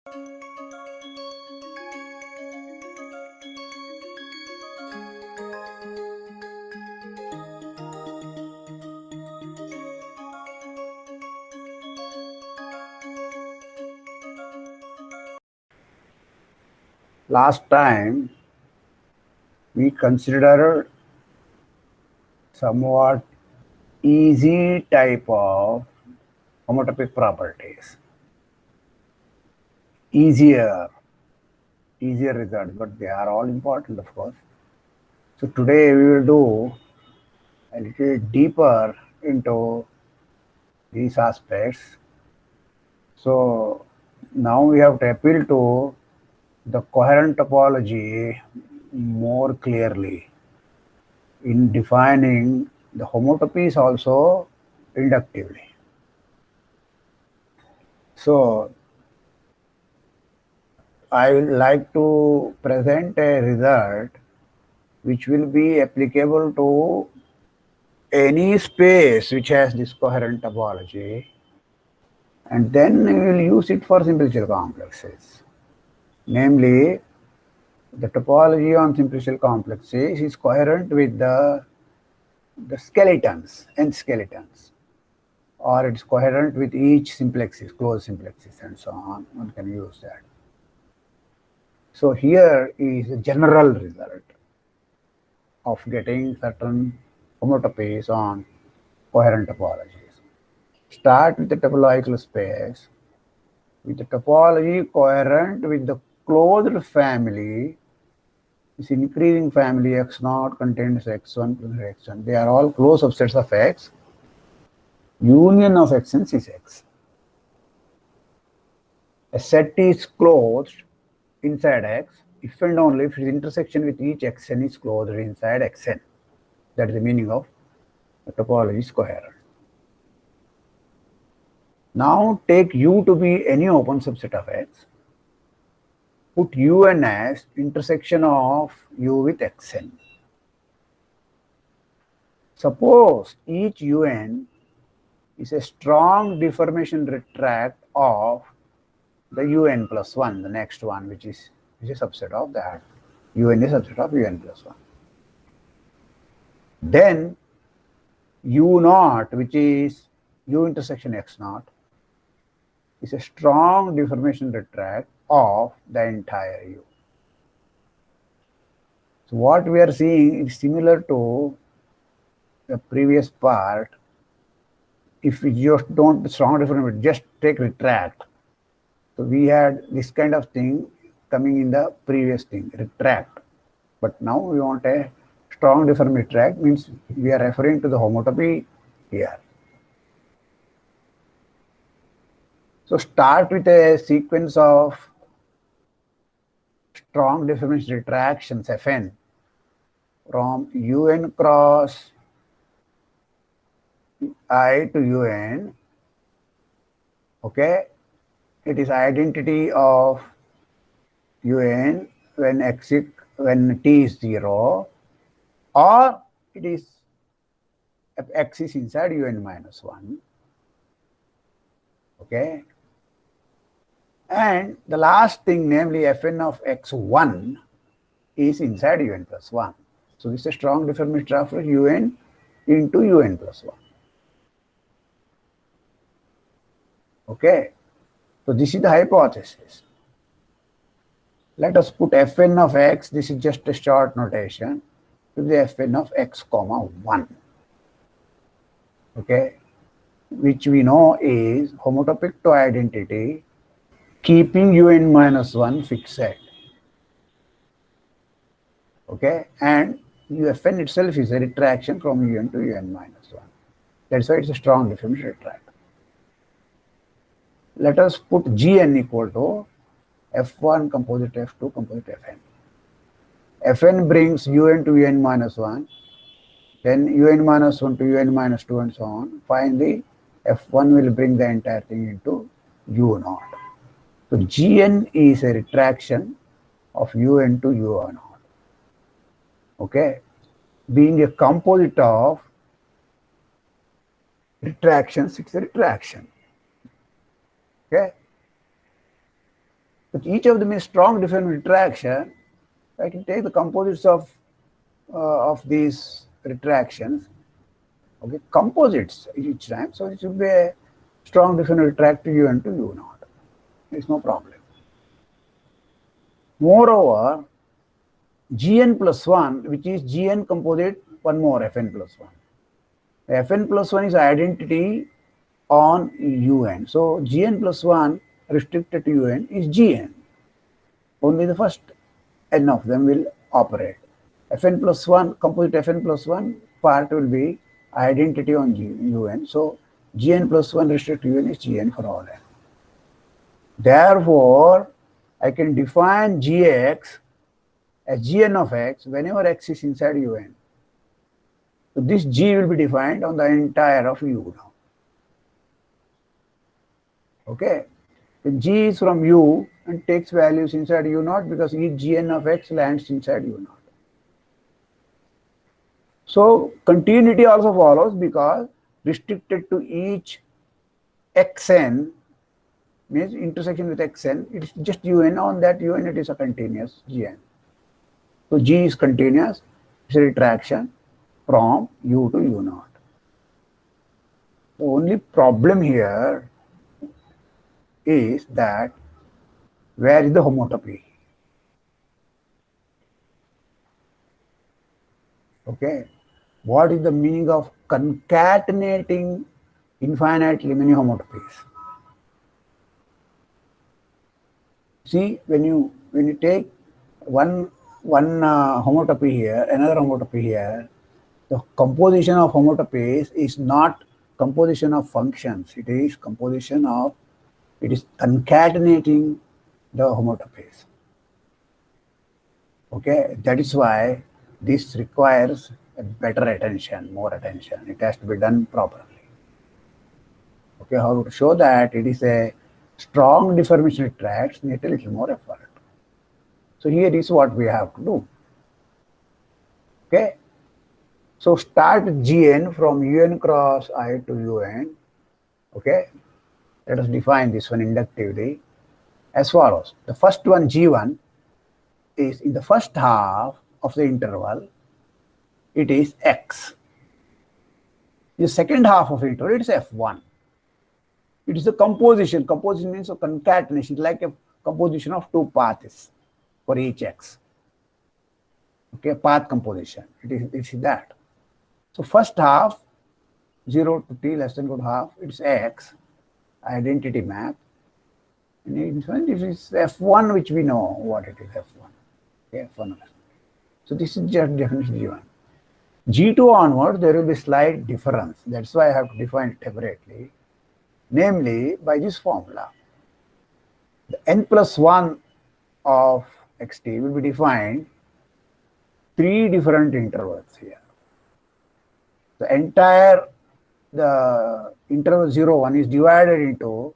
Last time we considered somewhat easy type of homotopic properties. Easier results, but they are all important, of course. So today we will do a little deeper into these aspects. So now we have to appeal to the coherent topology more clearly in defining the homotopies also inductively. So I would like to present a result which will be applicable to any space which has this coherent topology, and then we will use it for simplicial complexes. Namely, the topology on simplicial complexes is coherent with the skeletons, nth skeletons, or it's coherent with each simplexes, closed simplexes, and so on. One can use that. So here is a general result of getting certain homotopies on coherent topologies. Start with the topological space with the topology coherent with the closed family. This increasing family X0 contains X1 plus X1. They are all closed subsets of X. Union of Xn's is X. A set is closed inside X if and only if its intersection with each Xn is closed inside Xn. That is the meaning of the topology is coherent. Now take U to be any open subset of X. Put Un as intersection of U with Xn. Suppose each Un is a strong deformation retract of the Un plus 1, the next one, which is a subset of that. Un is a subset of Un plus 1. Then U0, which is U intersection X0, is a strong deformation retract of the entire U. So what we are seeing is similar to the previous part. If we just don't strong deformation, just take retract. So we had this kind of thing coming in the previous thing, retract. But now we want a strong deformation retract, means we are referring to the homotopy here. So start with a sequence of strong deformation retractions Fn from Un cross I to Un. Okay, it is identity of Un when t is 0, or it is X is inside Un minus 1. Okay, and the last thing, namely Fn of X1 is inside Un plus 1. So this is a strong deformation retract for Un into Un plus 1. Okay, so this is the hypothesis. Let us put Fn of X, this is just a short notation, to the Fn of X comma 1. Okay, which we know is homotopic to identity, keeping Un minus 1 fixed. Okay, and Fn itself is a retraction from Un to Un minus 1. That's why it's a strong deformation retract. Let us put Gn equal to F1 composite F2 composite Fn. Fn brings Un to Un minus 1, then Un minus 1 to Un minus 2, and so on. Finally, F1 will bring the entire thing into U0. So Gn is a retraction of Un to U0. Okay, being a composite of retractions, it's a retraction. Okay, But each of them is strong differential retraction. I can take the composites of these retractions. Okay, composites each time. So it should be a strong differential retractive UN to U naught. There's no problem. Moreover, Gn plus 1, which is Gn composite, one more Fn plus 1. Fn plus 1 is identity on Un. So Gn plus 1 restricted to Un is Gn. Only the first n of them will operate. Fn plus 1, composite Fn plus 1 part will be identity on Un. So Gn plus 1 restricted to Un is Gn for all n. Therefore, I can define Gx as Gn of x whenever x is inside Un. So this G will be defined on the entire of U now. Okay. Then G is from U and takes values inside U naught because each Gn of x lands inside U naught. So continuity also follows because restricted to each xn means intersection with xn, it is just Un. On that Un it is a continuous Gn. So G is continuous, it's a retraction from U to U naught. The only problem here is that where is the homotopy? Okay, what is the meaning of concatenating infinitely many homotopies? See, when you take one homotopy here, another homotopy here, the composition of homotopies is not composition of functions. It is concatenating the homotopies. Okay, that is why this requires a better attention, more attention. It has to be done properly. Okay, how to show that it is a strong deformation retracts need a little more effort. So here is what we have to do. Okay, so start Gn from Un cross I to Un. Okay, let us define this one inductively as follows. The first one, G1, is in the first half of the interval, it is x. In the second half of the interval, it is F1. It is a composition. Composition means a concatenation, like a composition of two paths for each x. Okay, path composition. It is that. So first half, 0 to t less than equal to half, it's x, identity map. And if it's F1, which we know what it is, F1. Okay, F1. So this is just definition G1. G2 onward, there will be slight difference. That's why I have to define it separately. Namely, by this formula, the n plus 1 of xt will be defined 3 different intervals here. The interval 0, 1 is divided into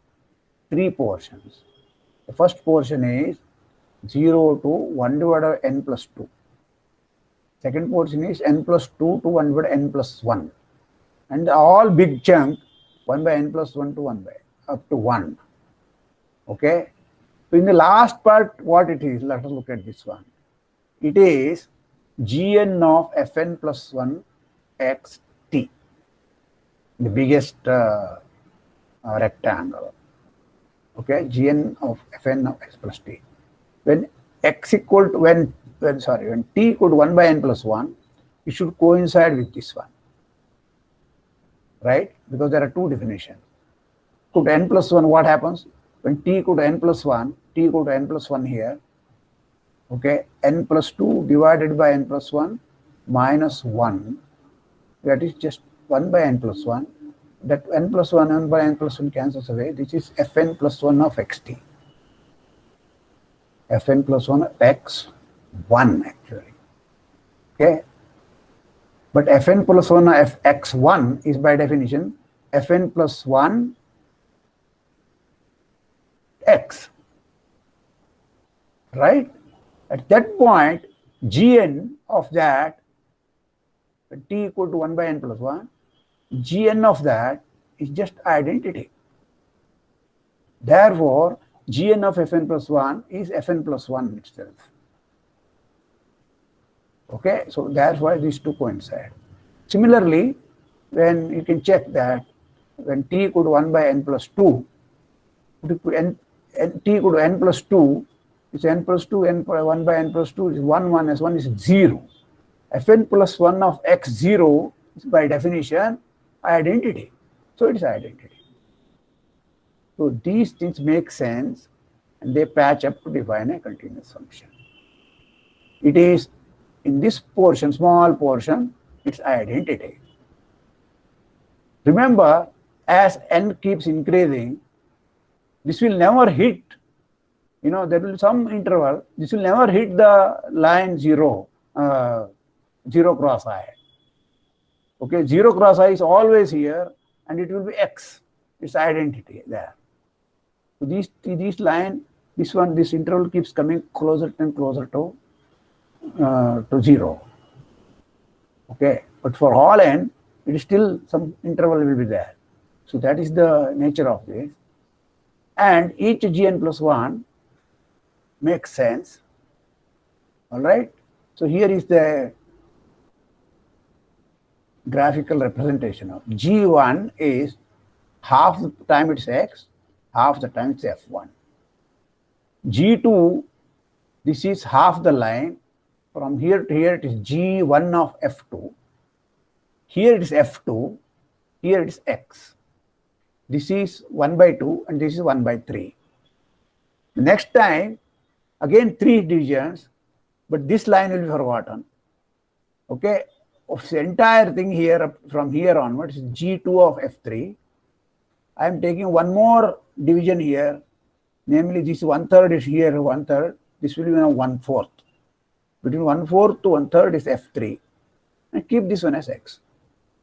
3 portions. The first portion is 0 to 1 divided by n plus 2. Second portion is n plus 2 to 1 divided by n plus 1. And all big chunk 1 by n plus 1 to 1 by up to 1. Okay. So in the last part, what it is, let us look at this one. It is Gn of Fn plus 1 xt, the biggest rectangle. Okay, Gn of Fn of x plus t. When x equal to when t equal to 1 by n plus 1, it should coincide with this one. Right? Because there are two definitions. Equal to n plus 1, what happens? When t equal to n plus 1, t equal to n plus 1 here, okay, n plus 2 divided by n plus 1 minus 1, that is just 1 by n plus 1. That n plus 1, 1 by n plus 1 cancels away. This is Fn plus 1 of xt. Fn plus 1 of x1 actually. Okay. But Fn plus 1 of x1 is by definition Fn plus 1 x. Right? At that point, Gn of that, t equal to 1 by n plus 1, Gn of that is just identity. Therefore, Gn of Fn plus 1 is Fn plus 1 itself. Okay, so that's why these two coincide. Similarly, when you can check that when t equal to 1 by n plus 2, t equal to n plus 2, it's n plus 2, n 1 by n plus 2 is 1 minus 1 is 0. Fn plus 1 of x0 is by definition identity. So it is identity. So these things make sense and they patch up to define a continuous function. It is in this portion, small portion, its identity. Remember, as n keeps increasing, this will never hit, there will be some interval, this will never hit the line 0, 0 cross I. Okay, 0 cross I is always here and it will be x, its identity there. So these line, this interval keeps coming closer and closer to 0. Okay, but for all n, it is still some interval will be there. So that is the nature of this. And each Gn plus 1 makes sense. All right. So here is the graphical representation of G1 is half the time it's x, half the time it's F1. G2, this is half the line. From here to here, it is G1 of F2. Here it is F2. Here it is x. This is 1 by 2 and this is 1 by 3. Next time, again 3 divisions, but this line will be forgotten. Okay, of the entire thing here, from here onwards, is G2 of F3. I am taking one more division here, namely this 1/3 is here, 1/3. This will be 1/4. Between 1/4 to 1/3 is F3. And keep this one as x.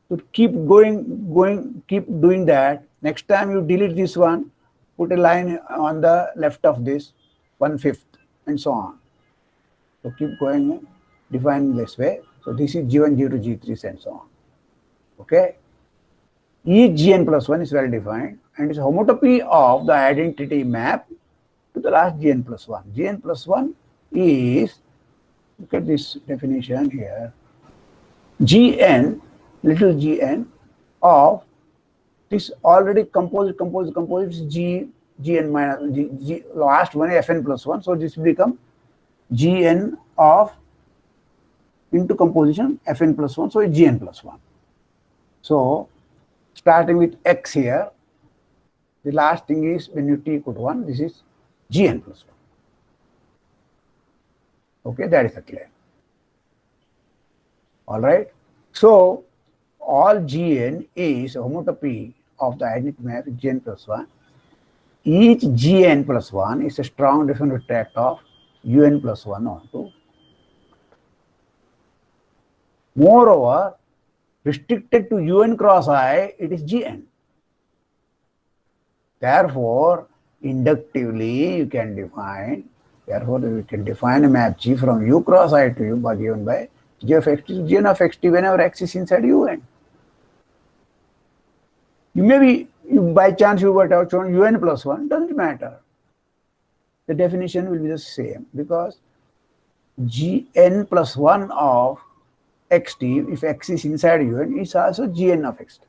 So keep keep doing that. Next time you delete this one, put a line on the left of this, 1/5, and so on. So keep going, define this way. So this is G1, G2, G3, and so on. Okay. Each Gn plus 1 is well defined and is homotopy of the identity map to the last Gn plus 1. Gn plus 1 is, look at this definition here, Gn, little gn of this already composed Gn minus G, last one Fn plus 1. So this will become Gn of into composition Fn plus 1. So it's Gn plus 1. So starting with x here, the last thing is when you t equal to 1, this is Gn plus 1. Okay, that is the claim. All right. So all Gn is a homotopy of the identity map Gn plus 1. Each Gn plus 1 is a strong definite tract of Un plus 1 onto. Moreover, restricted to Un cross I, it is Gn. Therefore, inductively you can define, a map G from U cross I to U by given by G of xt to Gn of xt whenever x is inside Un. By chance you were shown Un plus 1, doesn't matter. The definition will be the same because Gn plus 1 of xt, if x is inside Un, is also Gn of xt.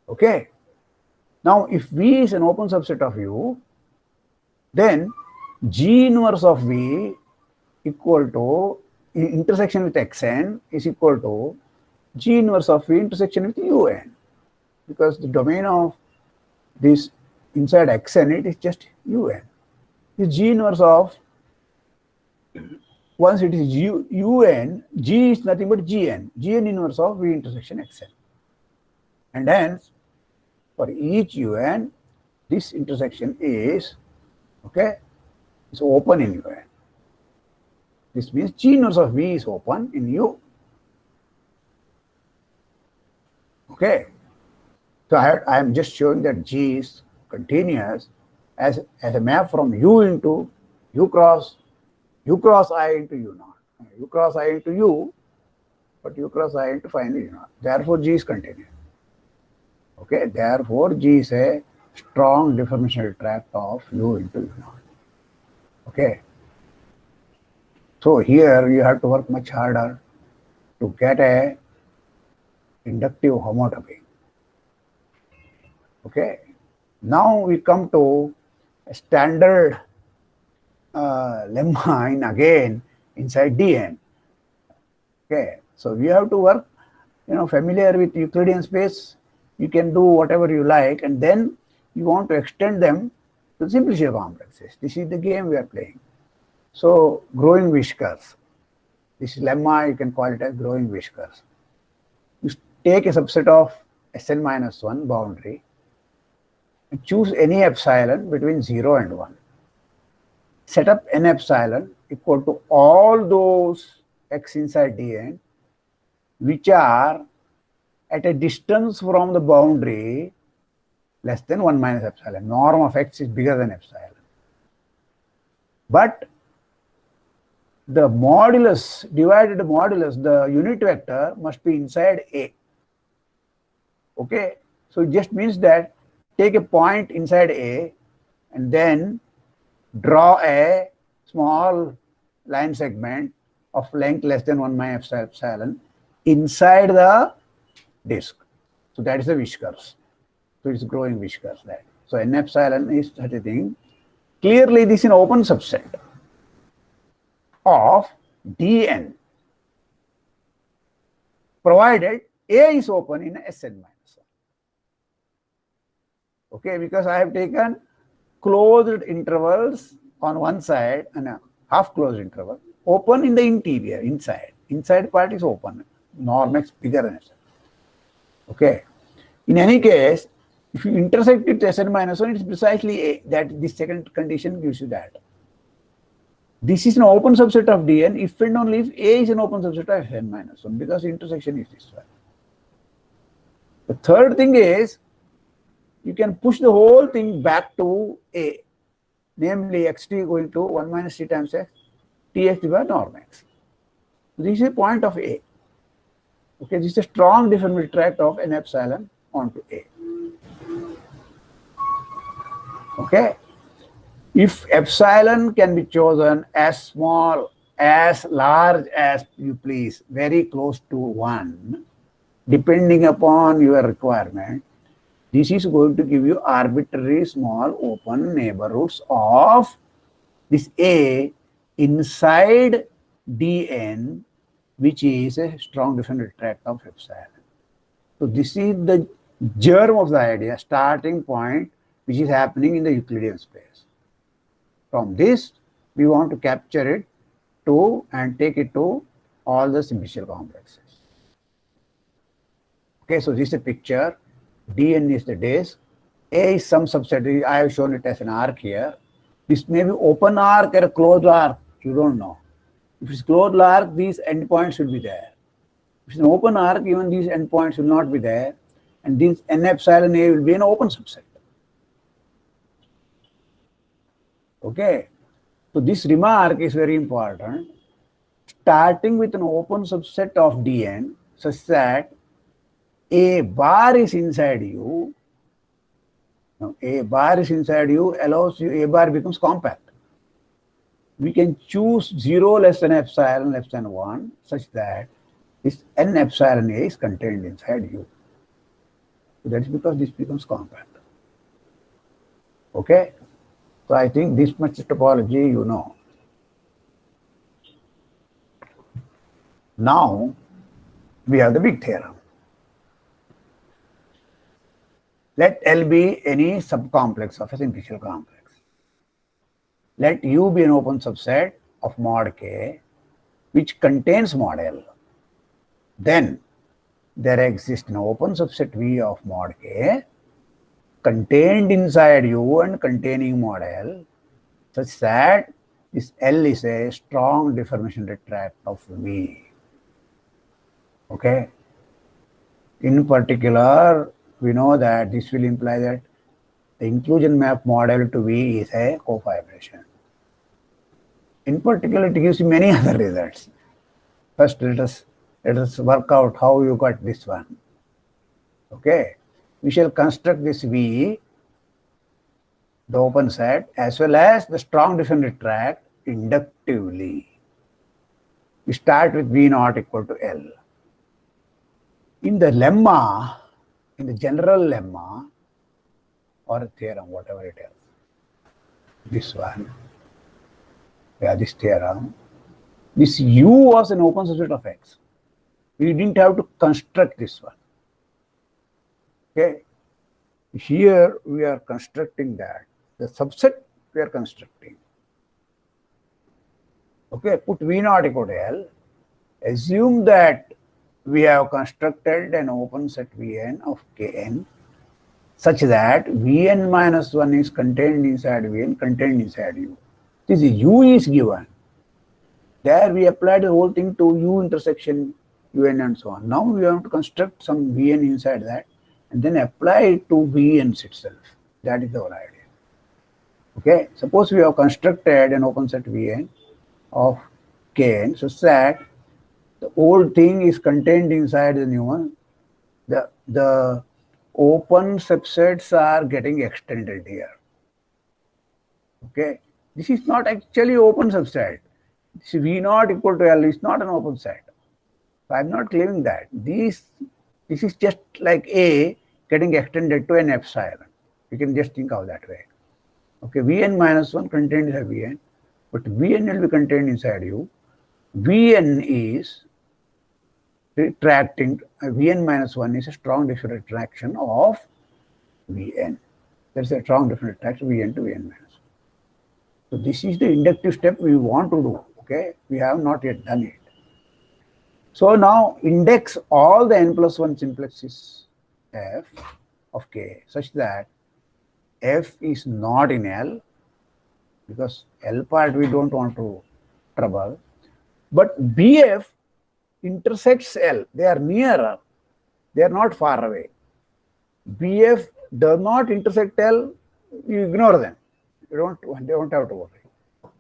Okay. Now, if V is an open subset of U, then G inverse of V equal to intersection with Xn is equal to G inverse of V intersection with Un, because the domain of this inside Xn, it is just Un. The G inverse of, once it is Un, G is nothing but Gn inverse of V intersection Xn. And hence, for each Un, this intersection is, okay, is open in Un. This means G inverse of V is open in U. Okay. So I am just showing that G is continuous as a map from U into U cross I into U naught. U cross I into U, but U cross I into finally U naught. Therefore, G is continuous. Okay. Therefore, G is a strong deformational tract of U into U naught. Okay. So here you have to work much harder to get a inductive homotopy. Okay. Now we come to a standard lemma again inside Dn. Okay. So we have to work, familiar with Euclidean space. You can do whatever you like, and then you want to extend them to simplicial complexes. This is the game we are playing. So growing whiskers. This lemma, you can call it as growing whiskers. You take a subset of Sn minus 1 boundary and choose any epsilon between 0 and 1. Set up n epsilon equal to all those x inside Dn which are at a distance from the boundary less than 1 minus epsilon. Norm of x is bigger than epsilon. But the modulus, divided modulus, the unit vector must be inside A. Okay, so it just means that take a point inside A and then draw a small line segment of length less than 1 minus epsilon inside the disk. So that is the whiskers. So it's growing whiskers there. So n epsilon is such a thing. Clearly this is an open subset of Dn, provided A is open in Sn minus 1. Okay, because I have taken closed intervals on one side and a half closed interval, open in the interior, inside. Inside part is open, norm x bigger than Sn. Okay. In any case, if you intersect with Sn minus 1, it's precisely A. That this second condition gives you that. This is an open subset of Dn if and only if A is an open subset of Sn minus 1, because the intersection is this one. The third thing is, you can push the whole thing back to A, namely xt going to 1 minus t times x, tx divided by norm x. This is a point of A. Okay, this is a strong deformable tract of n epsilon onto A. Okay. If epsilon can be chosen as small, as large as you please, very close to 1, depending upon your requirement, this is going to give you arbitrary small open neighborhoods of this A inside Dn, which is a strong deformable tract of epsilon. So this is the germ of the idea, starting point, which is happening in the Euclidean space. From this, we want to capture it to and take it to all the simplicial complexes. Okay, so this is a picture. Dn is the disk. A is some subset. I have shown it as an arc here. This may be open arc or a closed arc. You don't know. If it's closed arc, these endpoints will be there. If it's an open arc, even these endpoints will not be there. And this n epsilon A will be an open subset. Okay, so this remark is very important. Starting with an open subset of Dn such that A bar is inside U. Now, A bar is inside U allows you, A bar becomes compact. We can choose 0 less than epsilon less than 1 such that this n epsilon A is contained inside U. So that is because this becomes compact. Okay. So I think this much topology you know. Now we have the big theorem. Let L be any subcomplex of a simplicial complex. Let U be an open subset of mod K which contains mod L. Then there exists an open subset V of mod K contained inside U and containing mod L such that this L is a strong deformation tract of V. Okay. In particular, we know that this will imply that the inclusion map mod L to V is a cofibration. In particular, it gives you many other results. First, let us work out how you got this one. Okay. We shall construct this V the open set as well as the strong differential tract inductively. We start with V naught equal to L. In the lemma, in the general lemma or a theorem, whatever it is, this one, this theorem, this U was an open subset of X. We didn't have to construct this one. Okay. Here we are constructing that. The subset we are constructing. Okay, put V naught equal to L. Assume that we have constructed an open set Vn of Kn such that Vn minus 1 is contained inside Vn, contained inside U. This U is given. There we applied the whole thing to U intersection Un and so on. Now we have to construct some Vn inside that and then apply it to Vn itself. That is our idea. Okay, suppose we have constructed an open set Vn of Kn such that the whole thing is contained inside the new one. The open subsets are getting extended here. Okay, this is not actually open subset. This V naught equal to L is not an open set. So I am not claiming that. This is just like A getting extended to an epsilon. You can just think of that way. Okay, Vn minus 1 contained inside Vn, but Vn will be contained inside U. Vn is retracting, Vn minus 1 is a strong differential retraction of Vn. There is a strong differential retraction Vn to Vn minus 1. So this is the inductive step we want to do. Okay, we have not yet done it. So now index all the n plus 1 simplexes f of K such that f is not in L, because L part we don't want to trouble, but Bf intersects L. They are nearer, they are not far away. Bf does not intersect L, you ignore them. You don't have to worry.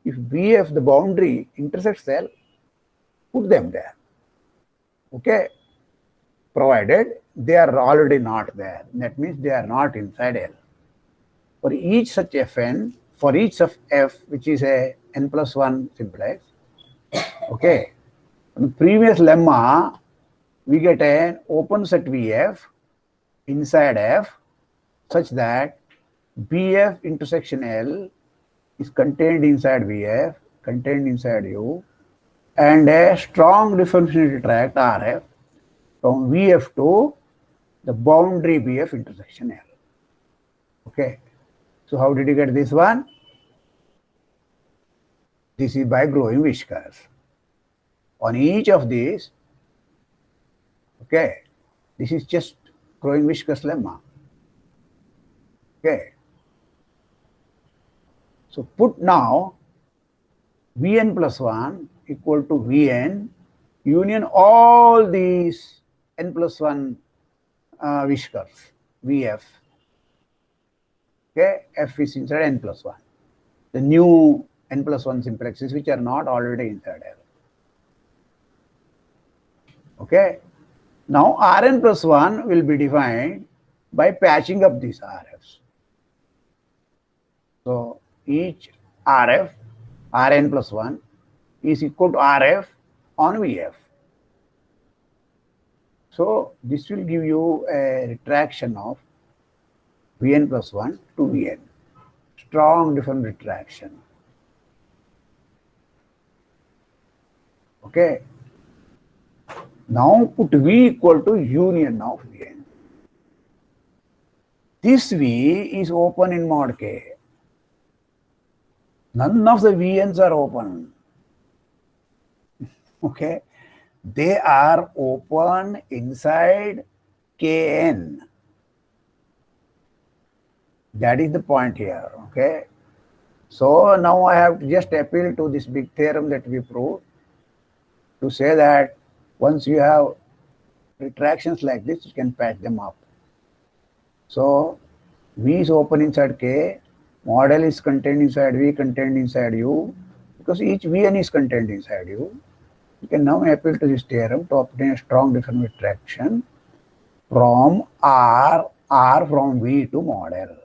If Bf, the boundary, intersects L, put them there. Okay, provided they are already not there. That means they are not inside L. For each such Fn, for each of F, which is a n plus 1 simplex, okay, in the previous lemma, we get an open set Vf inside F such that Bf intersection L is contained inside Vf, contained inside U, and a strong differential tract Rf from Vf to the boundary Bf intersection L. Okay, so how did you get this one? This is by growing whiskers. On each of these, okay, this is just growing whiskers lemma. Okay, so put now Vn plus 1 equal to Vn union all these n plus 1 whiskers, Vf. Okay, F is inside n plus 1. The new n plus 1 simplexes which are not already inside L. Okay, now Rn plus 1 will be defined by patching up these Rfs. So each Rf, Rn plus 1 is equal to Rf on Vf. So this will give you a retraction of Vn plus 1 to Vn. Strong different retraction. Okay. Now put V equal to union of Vn. This V is open in mod K. None of the Vn's are open. Okay. They are open inside Kn. That is the point here. Okay. So now I have to just appeal to this big theorem that we proved to say that once you have retractions like this, you can patch them up. So V is open inside K, model is contained inside V, contained inside U, because each Vn is contained inside U. You can now appeal to this theorem to obtain a strong differential retraction from R from V to mod L.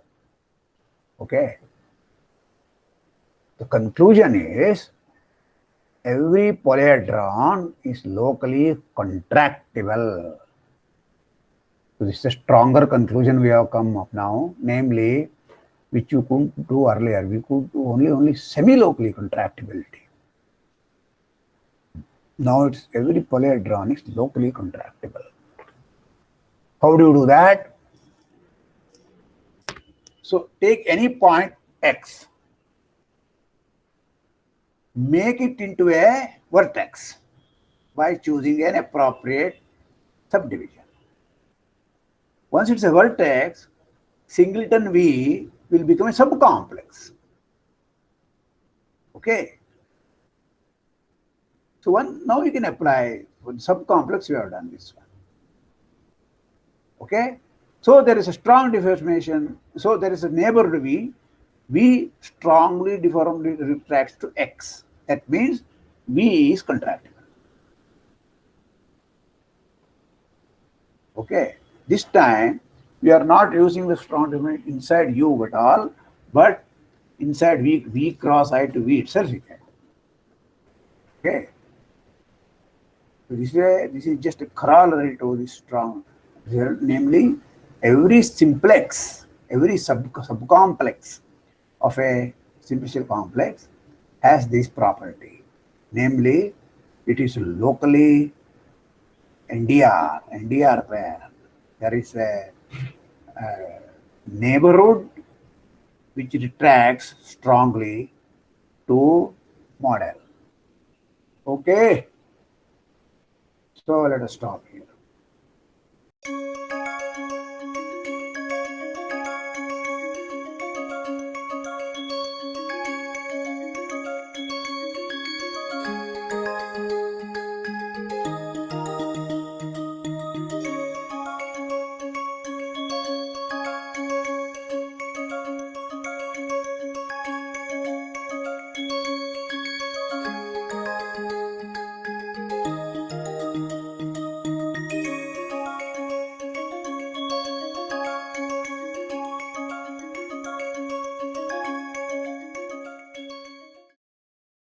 Okay. conclusion is every polyhedron is locally contractible. So this is a stronger conclusion we have come up now, namely, which you couldn't do earlier. We could do only semi-locally contractibility. Now it's every polyhedron is locally contractible. How do you do that? So take any point X, make it into a vertex by choosing an appropriate subdivision. Once it's a vertex, singleton V will become a subcomplex. Okay. So now you can apply with subcomplex. We have done this one. Okay. So there is a strong deformation. So there is a neighborhood V. V strongly deformably retracts to X. That means V is contractible. Okay. This time we are not using the strong deformation inside U at all, but inside V cross I to V itself we can. Okay. So this is just a corollary to this strong result, namely every simplex, every subcomplex of a simplicial complex has this property, namely it is locally NDR pair. There is a neighborhood which retracts strongly to model. Okay. So let us stop here.